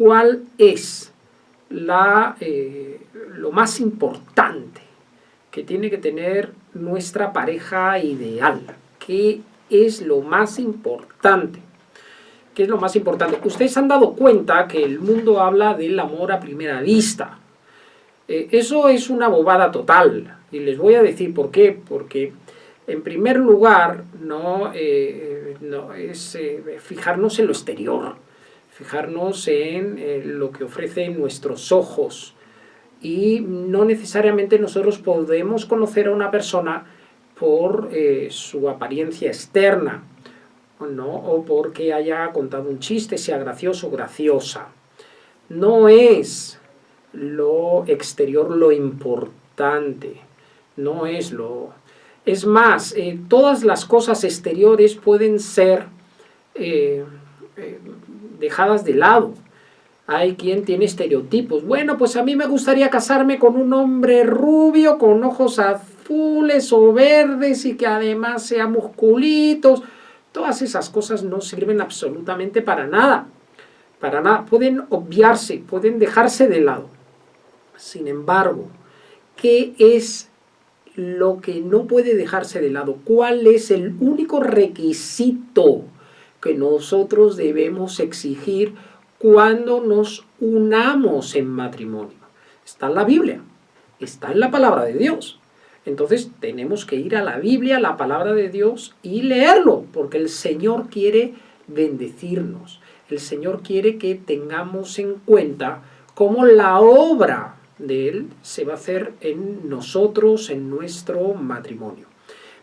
cuál es lo más importante que tiene que tener nuestra pareja ideal. ¿Qué es lo más importante? ¿Qué es lo más importante? Ustedes se han dado cuenta que el mundo habla del amor a primera vista. Eso es una bobada total. Y les voy a decir por qué. Porque, en primer lugar, no es fijarnos en lo exterior. Fijarnos en lo que ofrecen nuestros ojos. Y no necesariamente nosotros podemos conocer a una persona por su apariencia externa, ¿no? O porque haya contado un chiste, sea gracioso o graciosa. No es lo exterior lo importante, no es lo... Es más, todas las cosas exteriores pueden ser dejadas de lado. Hay quien tiene estereotipos. Bueno, pues a mí me gustaría casarme con un hombre rubio, con ojos azules o verdes y que además sea musculitos. Todas esas cosas no sirven absolutamente para nada. Para nada. Pueden obviarse, pueden dejarse de lado. Sin embargo, ¿qué es lo que no puede dejarse de lado? ¿Cuál es el único requisito que nosotros debemos exigir cuando nos unamos en matrimonio? Está en la Biblia, está en la palabra de Dios. Entonces tenemos que ir a la Biblia, a la palabra de Dios y leerlo, porque el Señor quiere bendecirnos. El Señor quiere que tengamos en cuenta cómo la obra de Él se va a hacer en nosotros, en nuestro matrimonio.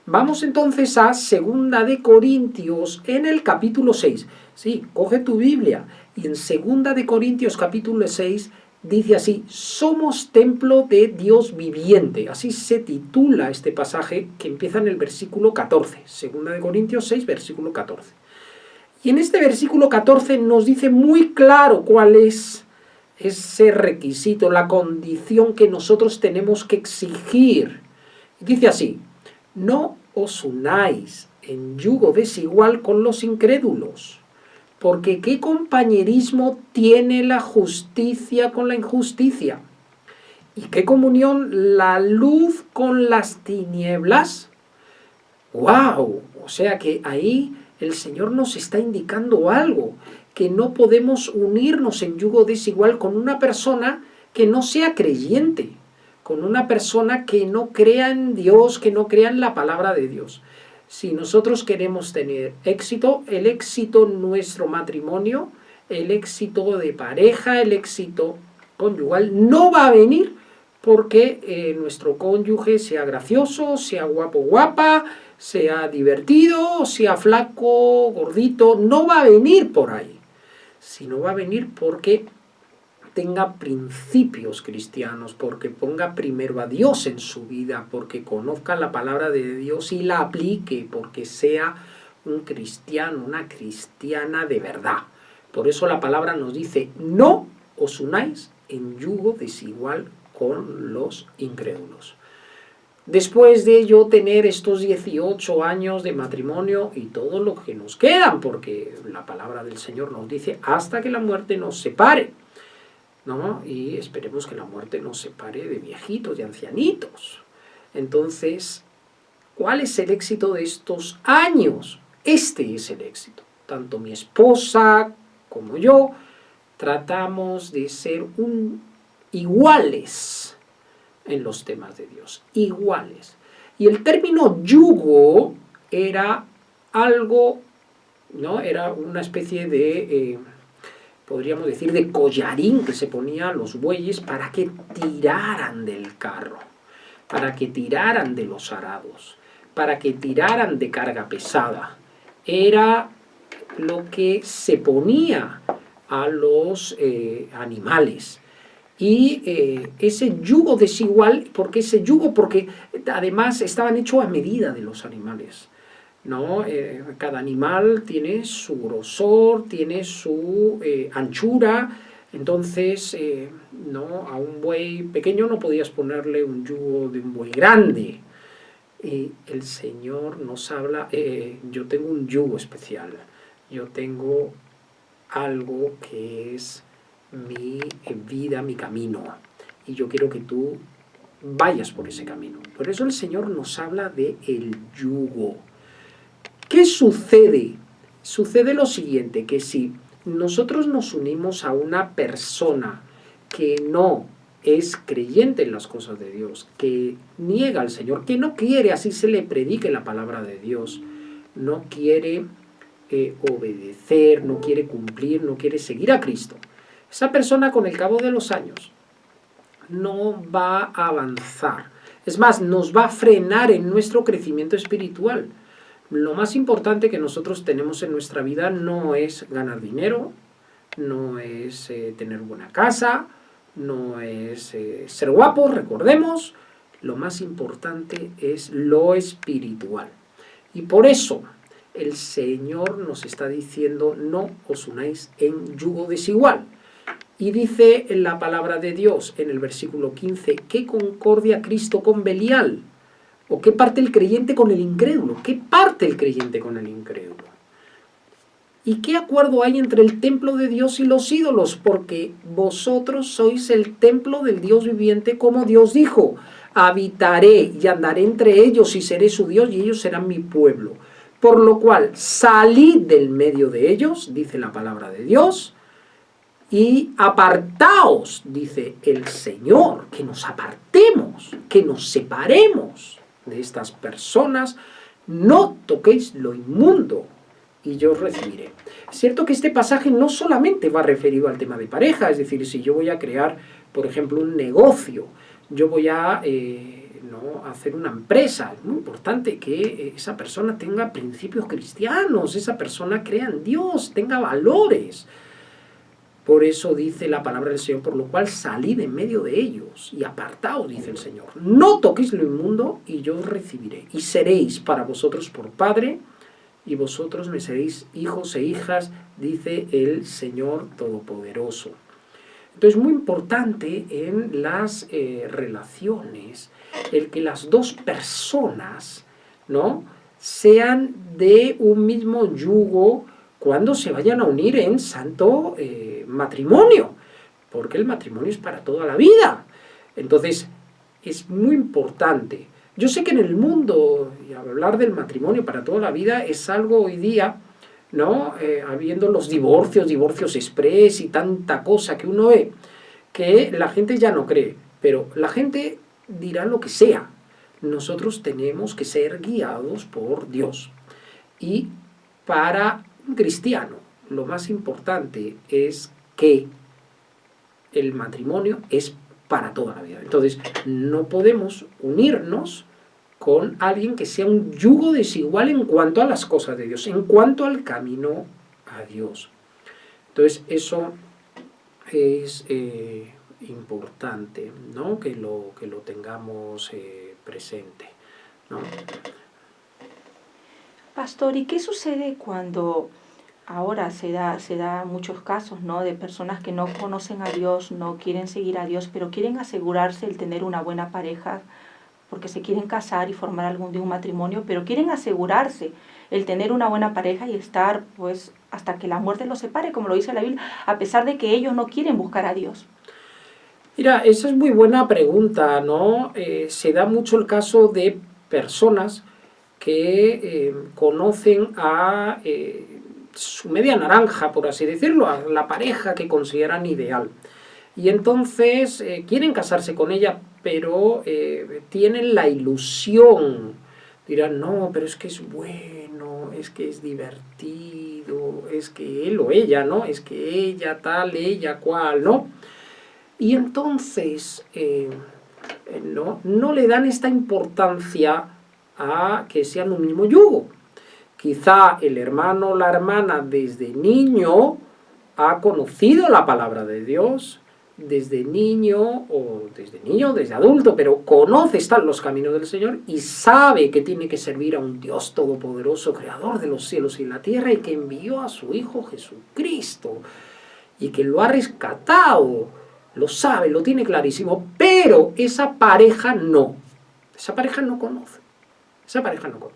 Vamos entonces a 2 de Corintios en el capítulo 6. Sí, coge tu Biblia y en 2 de Corintios capítulo 6 dice así: somos templo de Dios viviente. Así se titula este pasaje que empieza en el versículo 14. 2 de Corintios 6, versículo 14. Y en este versículo 14 nos dice muy claro cuál es ese requisito, la condición que nosotros tenemos que exigir. Dice así: no os unáis en yugo desigual con los incrédulos, porque ¿qué compañerismo tiene la justicia con la injusticia? ¿Y qué comunión la luz con las tinieblas? ¡Wow! O sea que ahí el Señor nos está indicando algo, que no podemos unirnos en yugo desigual con una persona que no sea creyente, con una persona que no crea en Dios, que no crea en la palabra de Dios. Si nosotros queremos tener éxito, el éxito en nuestro matrimonio, el éxito de pareja, el éxito conyugal, no va a venir porque nuestro cónyuge sea gracioso, sea guapo, guapa, sea divertido, sea flaco, gordito. No va a venir por ahí, sino va a venir porque tenga principios cristianos, porque ponga primero a Dios en su vida, porque conozca la palabra de Dios y la aplique, porque sea un cristiano, una cristiana de verdad. Por eso la palabra nos dice: no os unáis en yugo desigual con los incrédulos. Después de yo tener estos 18 años de matrimonio y todo lo que nos quedan, porque la palabra del Señor nos dice hasta que la muerte nos separe, ¿no? Y esperemos que la muerte nos separe de viejitos, de ancianitos. Entonces, ¿cuál es el éxito de estos años? Este es el éxito. Tanto mi esposa como yo tratamos de ser iguales en los temas de Dios, iguales. Y el término yugo era algo, ¿no? Era una especie de, podríamos decir, de collarín que se ponía a los bueyes para que tiraran del carro, para que tiraran de los arados, para que tiraran de carga pesada. Era lo que se ponía a los animales. Y ese yugo desigual, porque además estaban hechos a medida de los animales, ¿no? Cada animal tiene su grosor, tiene su anchura. Entonces, no, a un buey pequeño no podías ponerle un yugo de un buey grande. El Señor nos habla, yo tengo un yugo especial, yo tengo algo que es mi vida, mi camino. Y yo quiero que tú vayas por ese camino. Por eso el Señor nos habla de el yugo. ¿Qué sucede? Sucede lo siguiente, que si nosotros nos unimos a una persona que no es creyente en las cosas de Dios, que niega al Señor, que no quiere, así se le predique la palabra de Dios, no quiere obedecer, no quiere cumplir, no quiere seguir a Cristo, esa persona con el cabo de los años no va a avanzar. Es más, nos va a frenar en nuestro crecimiento espiritual. Lo más importante que nosotros tenemos en nuestra vida no es ganar dinero, no es tener buena casa, no es ser guapos, recordemos. Lo más importante es lo espiritual. Y por eso el Señor nos está diciendo: no os unáis en yugo desigual. Y dice en la palabra de Dios, en el versículo 15, ¿qué concordia Cristo con Belial? ¿O qué parte el creyente con el incrédulo? ¿Qué parte el creyente con el incrédulo? ¿Y qué acuerdo hay entre el templo de Dios y los ídolos? Porque vosotros sois el templo del Dios viviente, como Dios dijo: habitaré y andaré entre ellos y seré su Dios y ellos serán mi pueblo. Por lo cual, salid del medio de ellos, dice la palabra de Dios, y apartaos, dice el Señor, que nos apartemos, que nos separemos de estas personas. No toquéis lo inmundo y yo os recibiré. Es cierto que este pasaje no solamente va referido al tema de pareja, es decir, si yo voy a crear, por ejemplo, un negocio, yo voy a hacer una empresa, es muy importante que esa persona tenga principios cristianos, esa persona crea en Dios, tenga valores. Por eso dice la palabra del Señor: por lo cual salid en medio de ellos y apartaos, dice el Señor. No toquéis lo inmundo y yo os recibiré. Y seréis para vosotros por padre y vosotros me seréis hijos e hijas, dice el Señor Todopoderoso. Entonces es muy importante en las relaciones el que las dos personas, ¿no?, sean de un mismo yugo cuando se vayan a unir en santo matrimonio, porque el matrimonio es para toda la vida. Entonces es muy importante. Yo sé que en el mundo, y hablar del matrimonio para toda la vida es algo hoy día, ¿no?, habiendo los divorcios express y tanta cosa que uno ve, que la gente ya no cree, pero la gente dirá lo que sea. Nosotros tenemos que ser guiados por Dios. Y para un cristiano, lo más importante es que el matrimonio es para toda la vida. Entonces, no podemos unirnos con alguien que sea un yugo desigual en cuanto a las cosas de Dios, en cuanto al camino a Dios. Entonces, eso es importante, ¿no?, que lo tengamos presente, ¿no? Pastor, ¿y qué sucede cuando ahora se da muchos casos, ¿no?, de personas que no conocen a Dios, no quieren seguir a Dios, pero quieren asegurarse el tener una buena pareja porque se quieren casar y formar algún día un matrimonio, pero quieren asegurarse el tener una buena pareja y estar pues hasta que la muerte los separe, como lo dice la Biblia, a pesar de que ellos no quieren buscar a Dios? Mira, esa es muy buena pregunta, ¿no? Se da mucho el caso de personas que conocen a su media naranja, por así decirlo, a la pareja que consideran ideal. Y entonces quieren casarse con ella, pero tienen la ilusión. Dirán: no, pero es que es bueno, es que es divertido, es que él o ella, ¿no? Es que ella tal, ella cual, ¿no? Y entonces no le dan esta importancia a que sean un mismo yugo. Quizá el hermano o la hermana desde niño ha conocido la palabra de Dios, desde niño, desde adulto, pero conoce, están los caminos del Señor y sabe que tiene que servir a un Dios todopoderoso, creador de los cielos y la tierra, y que envió a su Hijo Jesucristo y que lo ha rescatado. Lo sabe, lo tiene clarísimo, pero esa pareja no conoce. Esa pareja no conoce.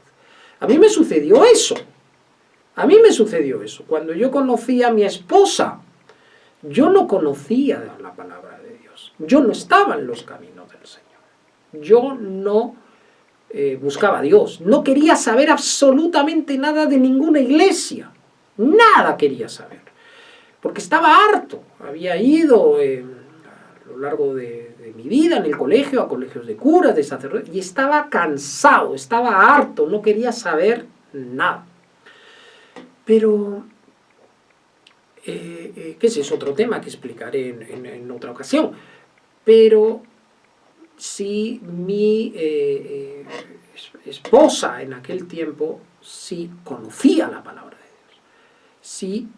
A mí me sucedió eso. Cuando yo conocí a mi esposa, Yo no conocía la palabra de Dios. Yo no estaba en los caminos del Señor. Yo no buscaba a Dios. No quería saber absolutamente nada de ninguna iglesia. Nada quería saber. Porque estaba harto. Había ido a lo largo de mi vida en el colegio, a colegios de curas, de sacerdotes, y estaba cansado, estaba harto, no quería saber nada. Pero que ese es otro tema que explicaré en otra ocasión. Pero si mi esposa en aquel tiempo sí conocía la palabra de Dios, sí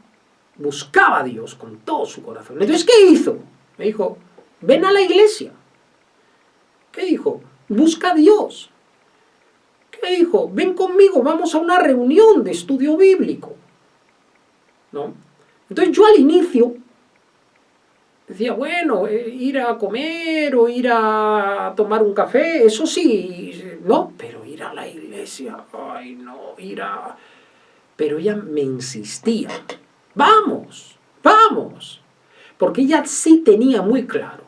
buscaba a Dios con todo su corazón. Entonces, ¿qué hizo? Me dijo, ven a la iglesia. ¿Qué dijo? Busca a Dios. ¿Qué dijo? Ven conmigo, vamos a una reunión de estudio bíblico. ¿No? Entonces yo al inicio decía, bueno, ir a comer o ir a tomar un café, eso sí, no, pero ir a la iglesia, ay no, ir a... Pero ella me insistía, vamos, vamos, porque ella sí tenía muy claro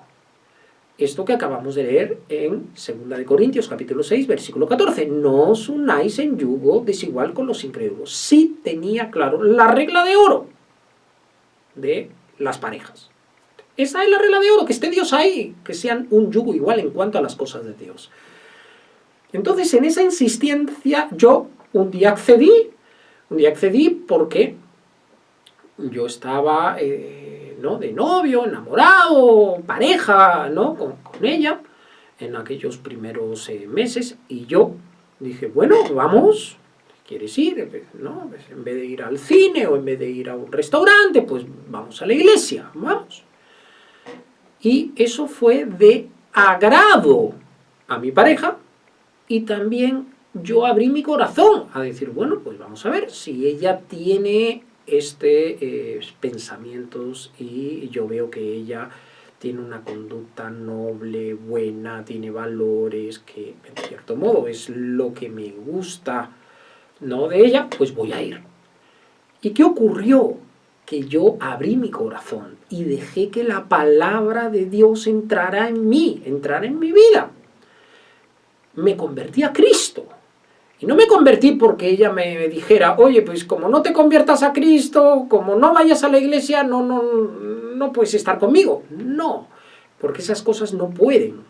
esto que acabamos de leer en 2 Corintios capítulo 6, versículo 14, no os unáis en yugo desigual con los incrédulos. Sí tenía claro la regla de oro de las parejas. Esa es la regla de oro, que esté Dios ahí, que sean un yugo igual en cuanto a las cosas de Dios. Entonces, en esa insistencia, yo un día accedí porque yo estaba ¿no? de novio, enamorado, pareja, ¿no? con ella, en aquellos primeros meses, y yo dije, bueno, vamos, ¿quieres ir? ¿No? Pues en vez de ir al cine o en vez de ir a un restaurante, pues vamos a la iglesia, vamos. Y eso fue de agrado a mi pareja, y también yo abrí mi corazón a decir, bueno, pues vamos a ver, si ella tiene pensamientos y yo veo que ella tiene una conducta noble, buena, tiene valores, que en cierto modo es lo que me gusta, ¿no? de ella, pues voy a ir. ¿Y qué ocurrió? Que yo abrí mi corazón y dejé que la palabra de Dios entrara en mí, entrara en mi vida. Me convertí a Cristo. Y no me convertí porque ella me dijera, oye, pues como no te conviertas a Cristo, como no vayas a la iglesia, no puedes estar conmigo. No, porque esas cosas no pueden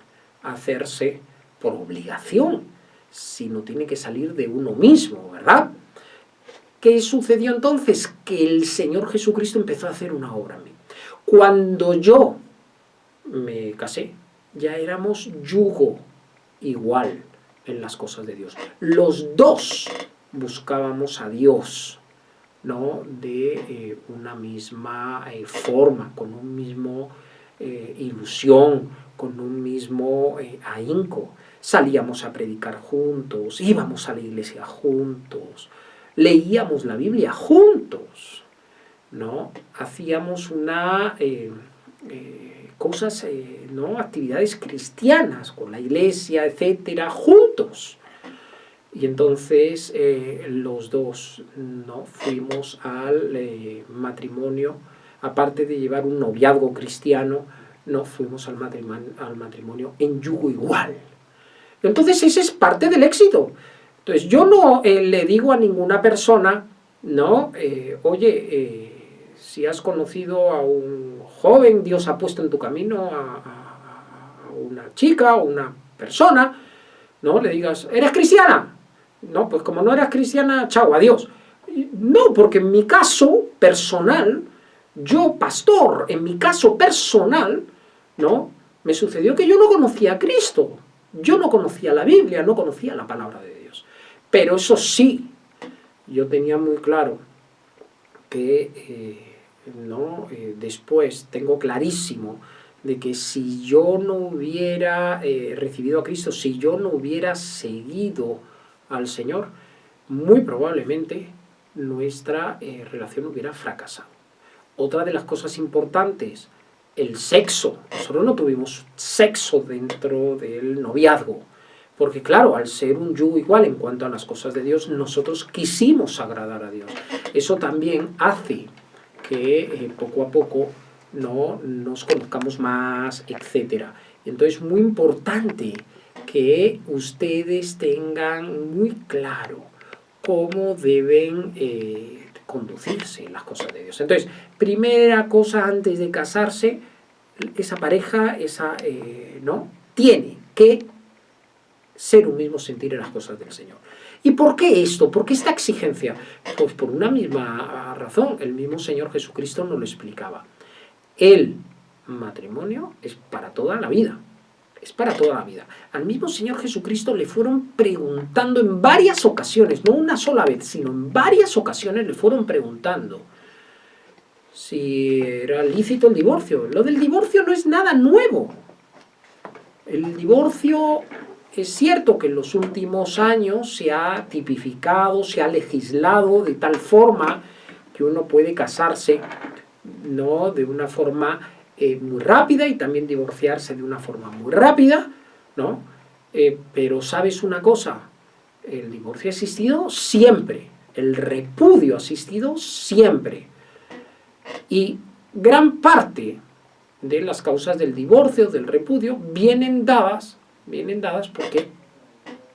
hacerse por obligación, sino tiene que salir de uno mismo, ¿verdad? ¿Qué sucedió entonces? Que el Señor Jesucristo empezó a hacer una obra en mí. Cuando yo me casé, ya éramos yugo igual en las cosas de Dios. Los dos buscábamos a Dios, ¿no? de una misma forma, con un mismo ilusión, con un mismo ahínco. Salíamos a predicar juntos, íbamos a la iglesia juntos, leíamos la Biblia juntos, ¿no? Hacíamos cosas, ¿no? actividades cristianas con la iglesia, etcétera, juntos. Y entonces los dos, ¿no? fuimos al matrimonio, aparte de llevar un noviazgo cristiano, no fuimos al matrimonio en yugo igual. Entonces ese es parte del éxito. Entonces yo no le digo a ninguna persona, ¿no? Oye, si has conocido a un joven, Dios ha puesto en tu camino a una chica o una persona, ¿no? Le digas, ¿eres cristiana? No, pues como no eres cristiana, chao, adiós. No, porque en mi caso personal, yo, pastor, en mi caso personal, ¿no? Me sucedió que yo no conocía a Cristo, yo no conocía la Biblia, no conocía la palabra de Dios. Pero eso sí, yo tenía muy claro que después tengo clarísimo de que si yo no hubiera recibido a Cristo, si yo no hubiera seguido al Señor, muy probablemente nuestra relación hubiera fracasado. Otra de las cosas importantes, el sexo. Nosotros no tuvimos sexo dentro del noviazgo, porque claro, al ser un yugo igual en cuanto a las cosas de Dios, nosotros quisimos agradar a Dios. Eso también hace que poco a poco no nos conozcamos más, etc. Entonces, muy importante que ustedes tengan muy claro cómo deben conducirse en las cosas de Dios. Entonces, primera cosa antes de casarse, esa pareja, ¿no? Tiene que ser un mismo sentir en las cosas del Señor. ¿Y por qué esto? ¿Por qué esta exigencia? Pues por una misma razón. El mismo Señor Jesucristo nos lo explicaba. El matrimonio es para toda la vida. Es para toda la vida. Al mismo Señor Jesucristo le fueron preguntando en varias ocasiones, no una sola vez, sino en varias ocasiones le fueron preguntando si era lícito el divorcio. Lo del divorcio no es nada nuevo. El divorcio es cierto que en los últimos años se ha tipificado, se ha legislado de tal forma que uno puede casarse, ¿no?, de una forma muy rápida y también divorciarse de una forma muy rápida, ¿no? Pero ¿sabes una cosa? El divorcio ha existido siempre, el repudio ha existido siempre. Y gran parte de las causas del divorcio, del repudio, vienen dadas porque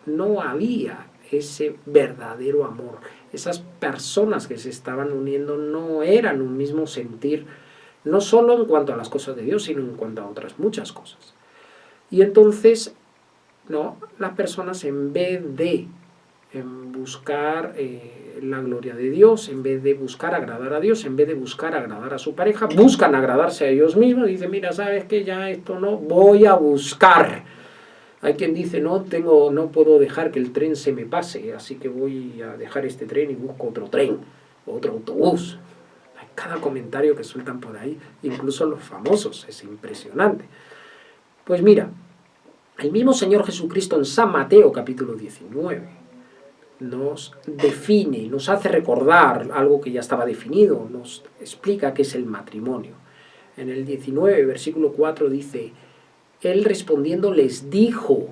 no había ese verdadero amor. Esas personas que se estaban uniendo no eran un mismo sentir, no solo en cuanto a las cosas de Dios, sino en cuanto a otras muchas cosas. Y entonces, ¿no?, las personas, en vez de buscar la gloria de Dios, en vez de buscar agradar a Dios, en vez de buscar agradar a su pareja, buscan agradarse a ellos mismos y dicen, mira, ¿sabes qué? Ya esto no, voy a buscar. Hay quien dice, no puedo dejar que el tren se me pase, así que voy a dejar este tren y busco otro tren, otro autobús. Hay cada comentario que sueltan por ahí, incluso los famosos, es impresionante. Pues mira, el mismo Señor Jesucristo en San Mateo capítulo 19 nos define, nos hace recordar algo que ya estaba definido, nos explica qué es el matrimonio. En el 19, versículo 4 dice, Él respondiendo les dijo,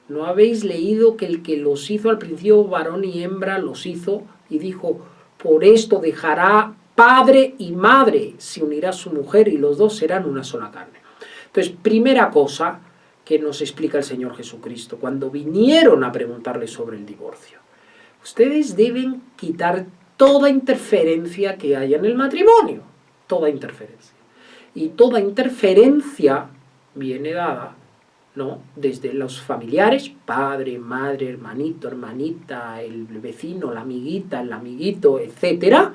¿no habéis leído que el que los hizo al principio varón y hembra los hizo? Y dijo, por esto dejará padre y madre, se unirá a su mujer y los dos serán una sola carne. Entonces, primera cosa que nos explica el Señor Jesucristo, cuando vinieron a preguntarle sobre el divorcio. Ustedes deben quitar toda interferencia que haya en el matrimonio, toda interferencia. Y toda interferencia viene dada, ¿no?, desde los familiares, padre, madre, hermanito, hermanita, el vecino, la amiguita, el amiguito, etcétera,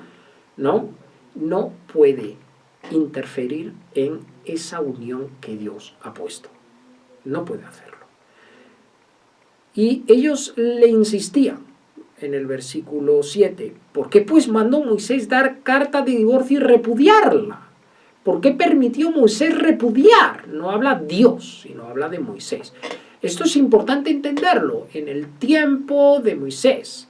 ¿no? No puede interferir en esa unión que Dios ha puesto. No puede hacerlo. Y ellos le insistían en el versículo 7, ¿por qué pues mandó Moisés dar carta de divorcio y repudiarla? ¿Por qué permitió Moisés repudiar? No habla Dios, sino habla de Moisés. Esto es importante entenderlo. En el tiempo de Moisés,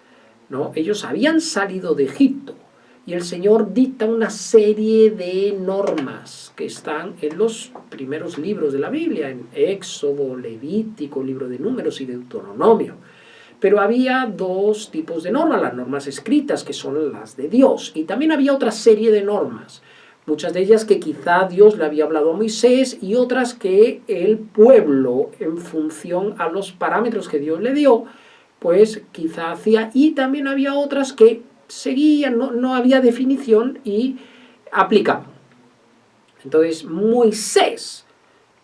¿no?, ellos habían salido de Egipto y el Señor dicta una serie de normas que están en los primeros libros de la Biblia, en Éxodo, Levítico, libro de Números y Deuteronomio. Pero había dos tipos de normas, las normas escritas, que son las de Dios, y también había otra serie de normas, muchas de ellas que quizá Dios le había hablado a Moisés y otras que el pueblo, en función a los parámetros que Dios le dio, pues quizá hacía, y también había otras que seguían, no había definición y aplicaban. Entonces Moisés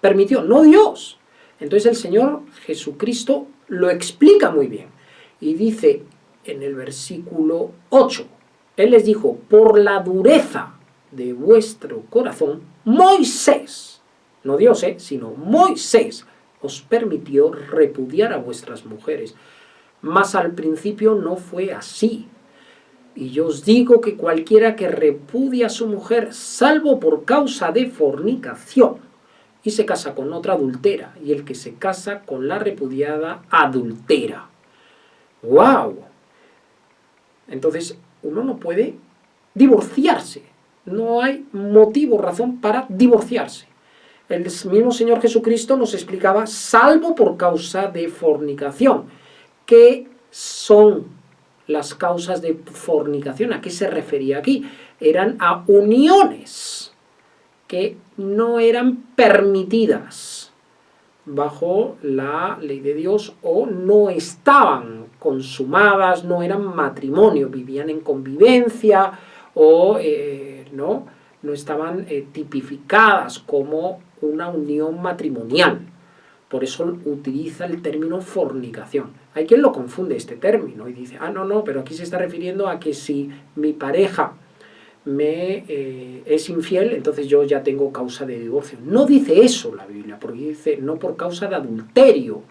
permitió, no Dios. Entonces el Señor Jesucristo lo explica muy bien y dice en el versículo 8, Él les dijo, por la dureza de vuestro corazón, Moisés, no Dios, sino Moisés, os permitió repudiar a vuestras mujeres. Mas al principio no fue así. Y yo os digo que cualquiera que repudia a su mujer, salvo por causa de fornicación, y se casa con otra adultera, y el que se casa con la repudiada adultera. ¡Wow! Entonces, uno no puede divorciarse. No hay motivo, razón para divorciarse. El mismo Señor Jesucristo nos explicaba, salvo por causa de fornicación. ¿Qué son las causas de fornicación? ¿A qué se refería aquí? Eran a uniones que no eran permitidas bajo la ley de Dios o no estaban consumadas, no eran matrimonio, vivían en convivencia o no estaban tipificadas como una unión matrimonial. Por eso utiliza el término fornicación. Hay quien lo confunde este término y dice, no, pero aquí se está refiriendo a que si mi pareja me es infiel, entonces yo ya tengo causa de divorcio. No dice eso la Biblia, porque dice no por causa de adulterio,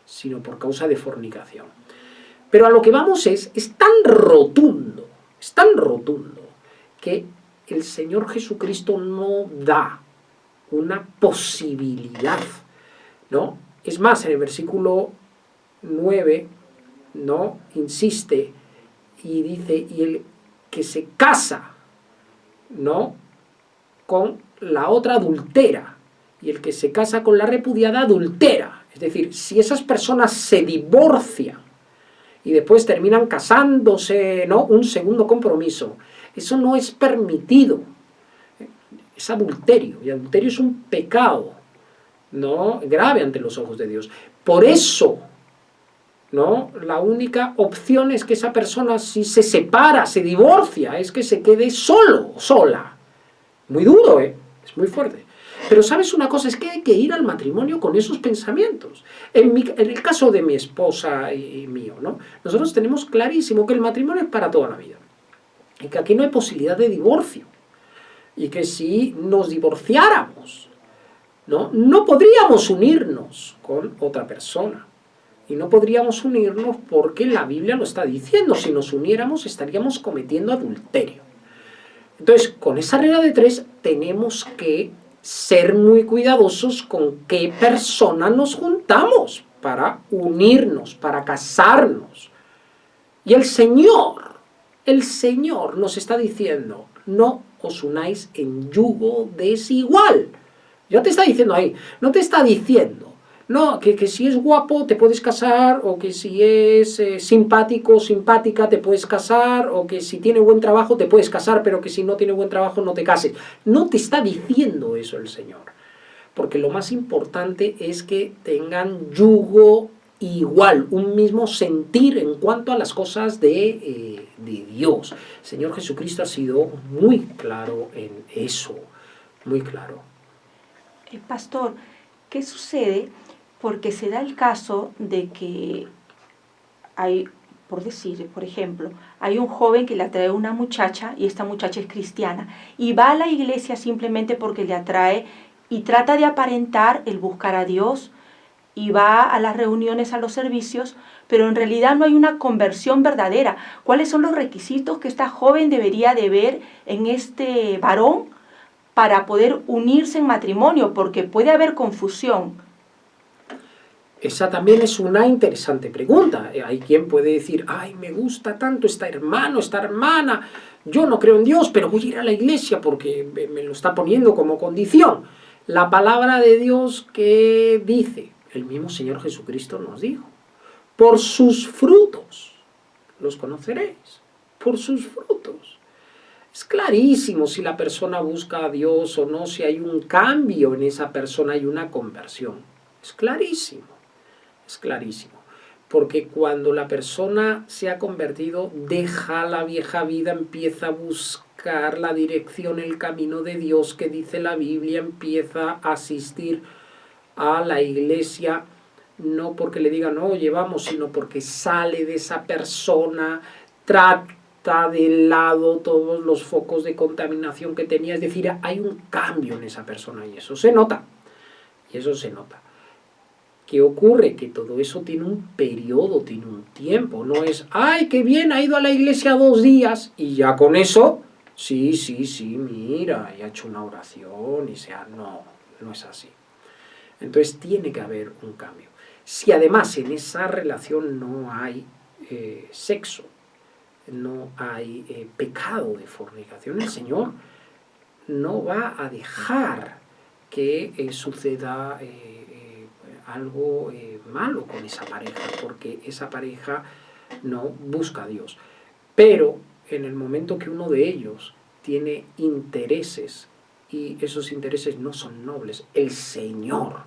sino por causa de fornicación. Pero a lo que vamos es tan rotundo, que el Señor Jesucristo no da una posibilidad, ¿no? Es más, en el versículo 9, ¿no? Insiste y dice, y el que se casa, ¿no? con la otra adultera, y el que se casa con la repudiada adultera. Es decir, si esas personas se divorcian y después terminan casándose, ¿no? Un segundo compromiso, eso no es permitido, es adulterio, y adulterio es un pecado, ¿no? grave ante los ojos de Dios. Por eso, ¿no? la única opción es que esa persona, si se separa, se divorcia, es que se quede solo, sola. Muy duro, es muy fuerte. Pero ¿sabes una cosa? Es que hay que ir al matrimonio con esos pensamientos. En el caso de mi esposa y mío, ¿no? nosotros tenemos clarísimo que el matrimonio es para toda la vida. Y que aquí no hay posibilidad de divorcio. Y que si nos divorciáramos, no podríamos unirnos con otra persona. Y no podríamos unirnos porque la Biblia lo está diciendo. Si nos uniéramos estaríamos cometiendo adulterio. Entonces, con esa regla de 3 tenemos que ser muy cuidadosos con qué persona nos juntamos para unirnos, para casarnos. Y el Señor nos está diciendo, no os unáis en yugo desigual. Ya te está diciendo ahí, no te está diciendo, no, que si es guapo te puedes casar, o que si es simpático o simpática te puedes casar, o que si tiene buen trabajo te puedes casar, pero que si no tiene buen trabajo no te cases. No te está diciendo eso el Señor, porque lo más importante es que tengan yugo igual, un mismo sentir en cuanto a las cosas de Dios. El Señor Jesucristo ha sido muy claro en eso, muy claro. Pastor, ¿qué sucede? Porque se da el caso de que hay, por decir, por ejemplo, hay un joven que le atrae a una muchacha y esta muchacha es cristiana y va a la iglesia simplemente porque le atrae y trata de aparentar el buscar a Dios y va a las reuniones, a los servicios, pero en realidad no hay una conversión verdadera. ¿Cuáles son los requisitos que esta joven debería de ver en este varón para poder unirse en matrimonio? Porque puede haber confusión. Esa también es una interesante pregunta. Hay quien puede decir, ay, me gusta tanto este hermano, esta hermana, yo no creo en Dios, pero voy a ir a la iglesia porque me lo está poniendo como condición. La palabra de Dios que dice, el mismo Señor Jesucristo nos dijo, por sus frutos los conoceréis, por sus frutos. Es clarísimo si la persona busca a Dios o no, si hay un cambio en esa persona, hay una conversión. Es clarísimo. Es clarísimo, porque cuando la persona se ha convertido, deja la vieja vida, empieza a buscar la dirección, el camino de Dios que dice la Biblia, empieza a asistir a la iglesia, no porque le digan, oye, vamos, sino porque sale de esa persona, trata de lado todos los focos de contaminación que tenía, es decir, hay un cambio en esa persona y eso se nota, ¿Qué ocurre? Que todo eso tiene un periodo, tiene un tiempo. No es, ¡ay, qué bien! Ha ido a la iglesia 2 días y ya con eso, sí, mira, y ha hecho una oración y sea, no es así. Entonces tiene que haber un cambio. Si además en esa relación no hay sexo, no hay pecado de fornicación, el Señor no va a dejar que suceda algo malo con esa pareja, porque esa pareja no busca a Dios. Pero en el momento que uno de ellos tiene intereses y esos intereses no son nobles, el Señor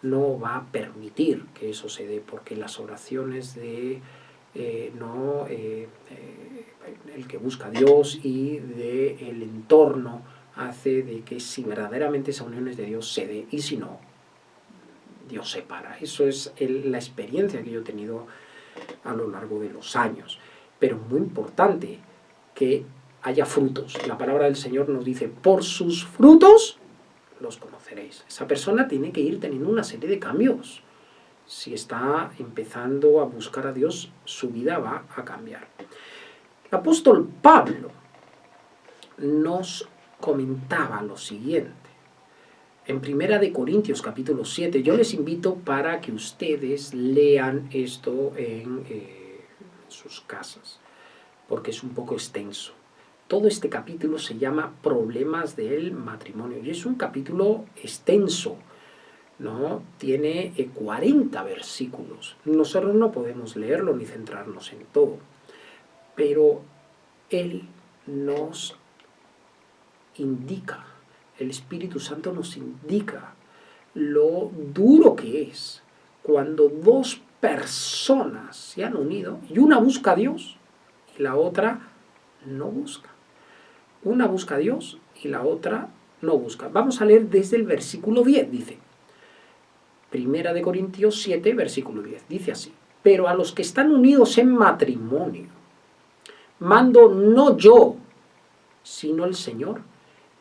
no va a permitir que eso se dé, porque las oraciones de el que busca a Dios y del entorno hace de que si verdaderamente esa unión es de Dios se dé, y si no, Dios separa. Eso es la experiencia que yo he tenido a lo largo de los años. Pero muy importante que haya frutos. La palabra del Señor nos dice, por sus frutos los conoceréis. Esa persona tiene que ir teniendo una serie de cambios. Si está empezando a buscar a Dios, su vida va a cambiar. El apóstol Pablo nos comentaba lo siguiente. En 1 Corintios capítulo 7, yo les invito para que ustedes lean esto en sus casas, porque es un poco extenso. Todo este capítulo se llama Problemas del matrimonio y es un capítulo extenso, ¿no? Tiene 40 versículos. Nosotros no podemos leerlo ni centrarnos en todo, pero él nos indica, el Espíritu Santo nos indica lo duro que es cuando dos personas se han unido y una busca a Dios y la otra no busca. Una busca a Dios y la otra no busca. Vamos a leer desde el versículo 10, dice. 1 Corintios 7, versículo 10. Dice así. Pero a los que están unidos en matrimonio, mando no yo, sino el Señor,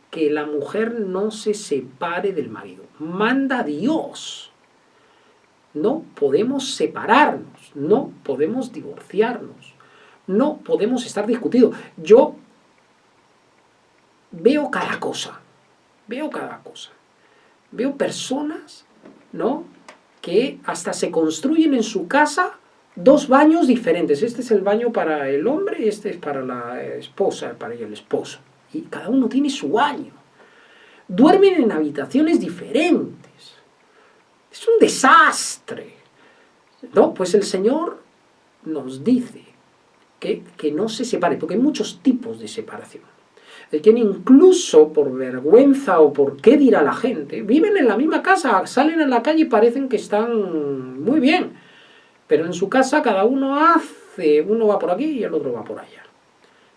que la mujer no se separe del marido. Manda Dios. No podemos separarnos, no podemos divorciarnos, no podemos estar discutidos. Yo veo cada cosa. Veo personas, ¿no?, que hasta se construyen en su casa dos baños diferentes. Este es el baño para el hombre y este es para la esposa, para el esposo. Y cada uno tiene su baño. Duermen en habitaciones diferentes. Es un desastre. No, pues el Señor nos dice que no se separe, porque hay muchos tipos de separación. El que incluso por vergüenza o por qué dirá la gente, viven en la misma casa, salen a la calle y parecen que están muy bien, pero en su casa cada uno hace, uno va por aquí y el otro va por allá.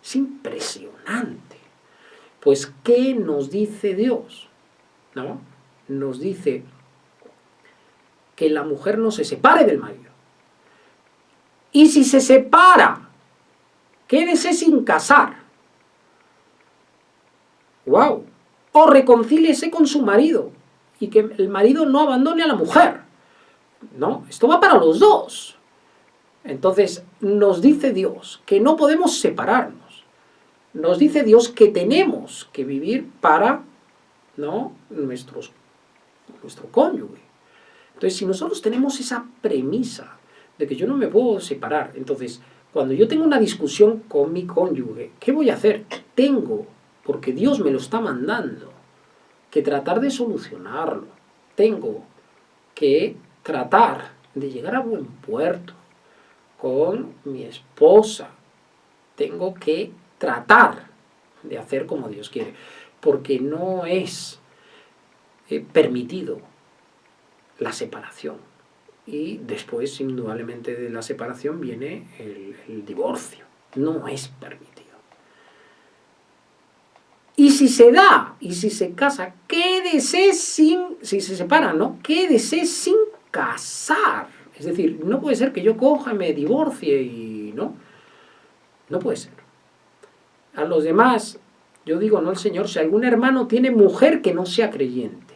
Es impresionante. Pues, ¿qué nos dice Dios? ¿No? Nos dice que la mujer no se separe del marido. Y si se separa, quédese sin casar. ¡Wow! O reconcíliese con su marido y que el marido no abandone a la mujer. ¿No? Esto va para los dos. Entonces, nos dice Dios que no podemos separarnos. Nos dice Dios que tenemos que vivir para, ¿no?, nuestro cónyuge. Entonces, si nosotros tenemos esa premisa de que yo no me puedo separar, entonces, cuando yo tengo una discusión con mi cónyuge, ¿qué voy a hacer? Tengo, porque Dios me lo está mandando, que tratar de solucionarlo. Tengo que tratar de llegar a buen puerto con mi esposa. Tengo que tratar de hacer como Dios quiere, porque no es permitido la separación. Y después, indudablemente, de la separación viene el divorcio. No es permitido. Y si se da, y si se casa, quédese sin, si se separa, ¿no?, quédese sin casar. Es decir, no puede ser que yo coja, me divorcie y no puede ser. A los demás, yo digo, no el Señor, si algún hermano tiene mujer que no sea creyente.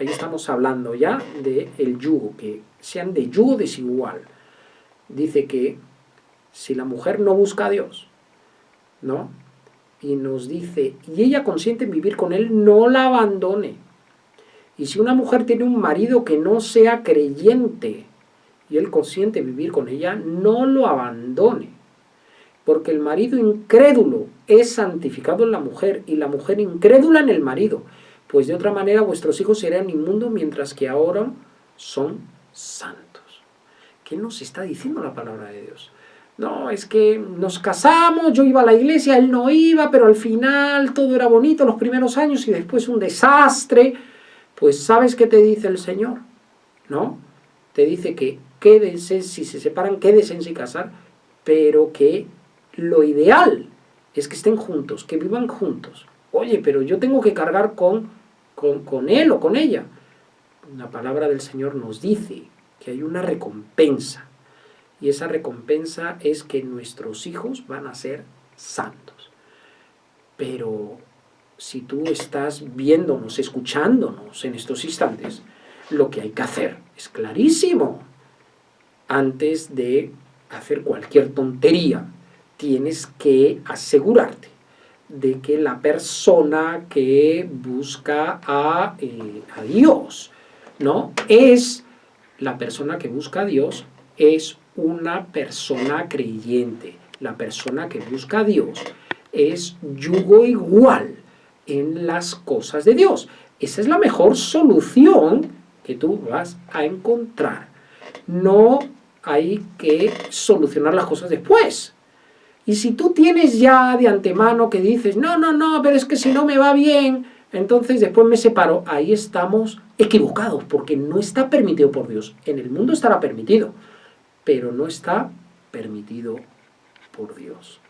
Ahí estamos hablando ya del yugo, que sean de yugo desigual. Dice que si la mujer no busca a Dios, ¿no?, y nos dice, y ella consiente en vivir con él, no la abandone. Y si una mujer tiene un marido que no sea creyente, y él consiente en vivir con ella, no lo abandone. Porque el marido incrédulo es santificado en la mujer, y la mujer incrédula en el marido. Pues de otra manera vuestros hijos serán inmundos, mientras que ahora son santos. ¿Qué nos está diciendo la palabra de Dios? No, es que nos casamos, yo iba a la iglesia, él no iba, pero al final todo era bonito los primeros años y después un desastre. Pues ¿sabes qué te dice el Señor? ¿No? Te dice que quédense, si se separan, quédense sin casar, pero que lo ideal es que estén juntos, que vivan juntos. Oye, pero yo tengo que cargar con él o con ella. La palabra del Señor nos dice que hay una recompensa. Y esa recompensa es que nuestros hijos van a ser santos. Pero si tú estás viéndonos, escuchándonos en estos instantes, lo que hay que hacer es clarísimo. Antes de hacer cualquier tontería, tienes que asegurarte de que la persona que busca a Dios, ¿no? Es la persona que busca a Dios, es una persona creyente. La persona que busca a Dios es yugo igual en las cosas de Dios. Esa es la mejor solución que tú vas a encontrar. No hay que solucionar las cosas después. Y si tú tienes ya de antemano que dices, no, pero es que si no me va bien, entonces después me separo, ahí estamos equivocados, porque no está permitido por Dios. En el mundo estará permitido, pero no está permitido por Dios.